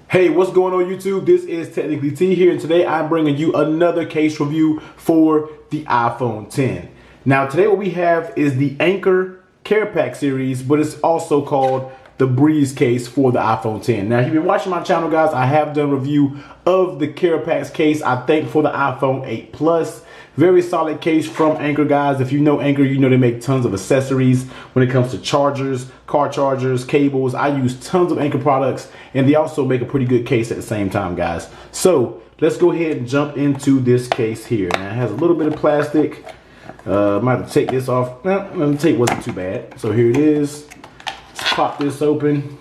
Hey, what's going on YouTube? This is Technically T here, and today I'm bringing you another case review for the iPhone X. Now today what we have is the Anker CarePack series, but it's also called the Breeze case for the iPhone X. Now if you've been watching my channel, guys, I have done a review of the CarePack case, I think for the iPhone 8 Plus. Very solid case from Anker, guys. If you know Anker, you know they make tons of accessories when it comes to chargers, car chargers, cables. I use tons of Anker products, and they also make a pretty good case at the same time, guys. So let's go ahead and jump into this case here. Now it has a little bit of plastic. I might have to take this off. The tape wasn't too bad. So here it is. Let's pop this open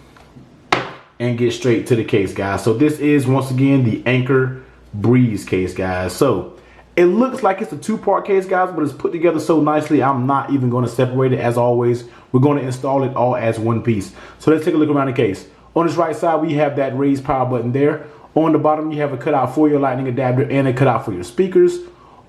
and get straight to the case, guys. So this is, once again, the Anker Breeze case, guys. So it looks like it's a two-part case, guys, but it's put together so nicely, I'm not even going to separate it. As always, we're going to install it all as one piece. So let's take a look around the case. On this right side, we have that raised power button there. On the bottom, you have a cutout for your lightning adapter and a cutout for your speakers.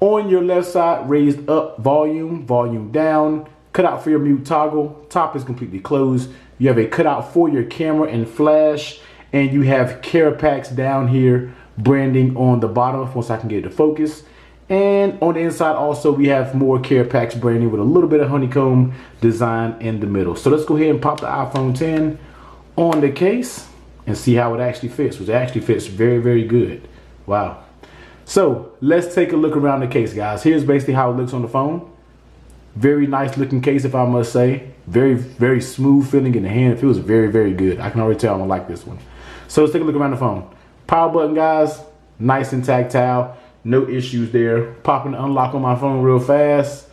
On your left side, raised up volume, volume down, cutout for your mute toggle. Top is completely closed. You have a cutout for your camera and flash, and you have CarePacks down here, branding on the bottom, once I can get it to focus. And on the inside also, we have more CarePacks branding with a little bit of honeycomb design in the middle. So let's go ahead and pop the iPhone X on the case and see how it actually fits, which actually fits very, very good. Wow. So let's take a look around the case, guys. Here's basically how it looks on the phone. Very nice looking case, if I must say. Very, very smooth feeling in the hand. It feels very, very good. I can already tell I'm gonna like this one. So let's take a look around the phone. Power button, guys, nice and tactile. No issues there. Popping the unlock on my phone real fast.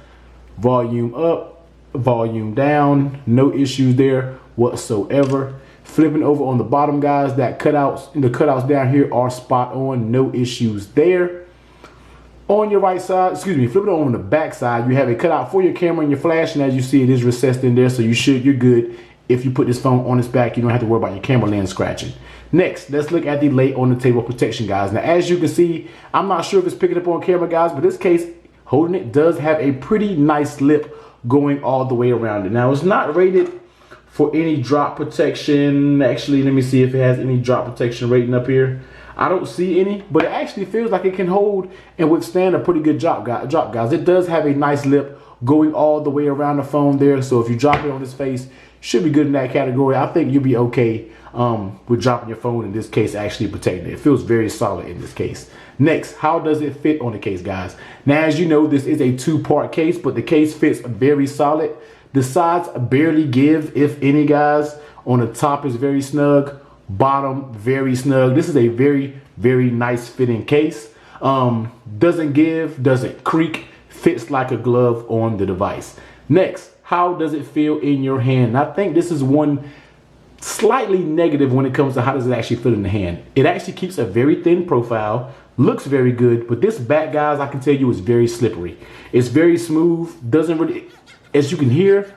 Volume up, volume down. No issues there whatsoever. Flipping over on the bottom, guys, the cutouts down here are spot on. No issues there. On your right side, flipping over on the back side, you have a cutout for your camera and your flash, and as you see, it is recessed in there, so you're good. If you put this phone on its back, you don't have to worry about your camera lens scratching. Next, let's look at the lay on the table protection, guys. Now, as you can see, I'm not sure if it's picking up on camera, guys, but this case, holding it, does have a pretty nice lip going all the way around it. Now, it's not rated for any drop protection. Actually, let me see if it has any drop protection rating up here. I don't see any, but it actually feels like it can hold and withstand a pretty good drop, guys. It does have a nice lip going all the way around the phone there, so if you drop it on its face, should be good in that category. I think you'll be okay with dropping your phone, in this case, actually protecting it. It feels very solid in this case. Next, how does it fit on the case, guys? Now, as you know, this is a two-part case, but the case fits very solid. The sides barely give, if any, guys. On the top is very snug, bottom very snug. This is a very, very nice fitting case. Doesn't give, doesn't creak, fits like a glove on the device. Next, how does it feel in your hand? I think this is one slightly negative when it comes to how does it actually feel in the hand. It actually keeps a very thin profile, looks very good, but this back, guys, I can tell you is very slippery. It's very smooth, doesn't really, as you can hear,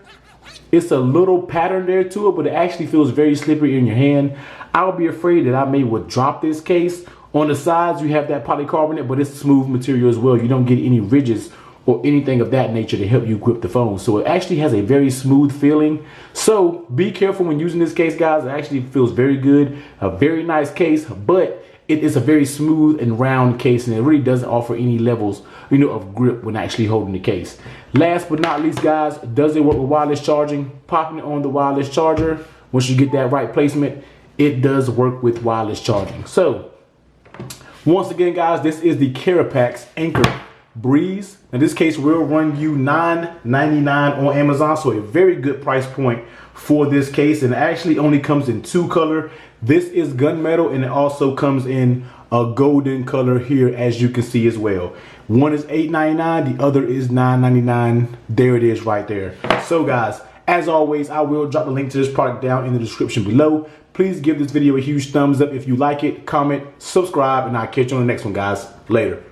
it's a little pattern there to it, but it actually feels very slippery in your hand. I would be afraid that I would drop this case. On the sides, you have that polycarbonate, but it's smooth material as well. You don't get any ridges or anything of that nature to help you grip the phone. So it actually has a very smooth feeling. So be careful when using this case, guys. It actually feels very good. A very nice case, but it is a very smooth and round case, and it really doesn't offer any levels, of grip when actually holding the case. Last but not least, guys, does it work with wireless charging? Popping it on the wireless charger, once you get that right placement, it does work with wireless charging. So once again, guys, this is the CarePacks Anker Breeze. In this case, will run you $9.99 on Amazon, so a very good price point for this case, and it actually only comes in two color. This is gunmetal, and it also comes in a golden color here, as you can see as well. One is $8.99, the other is $9.99. There it is right there. So guys, as always, I will drop the link to this product down in the description below. Please give this video a huge thumbs up if you like it, comment, subscribe, and I'll catch you on the next one, guys. Later.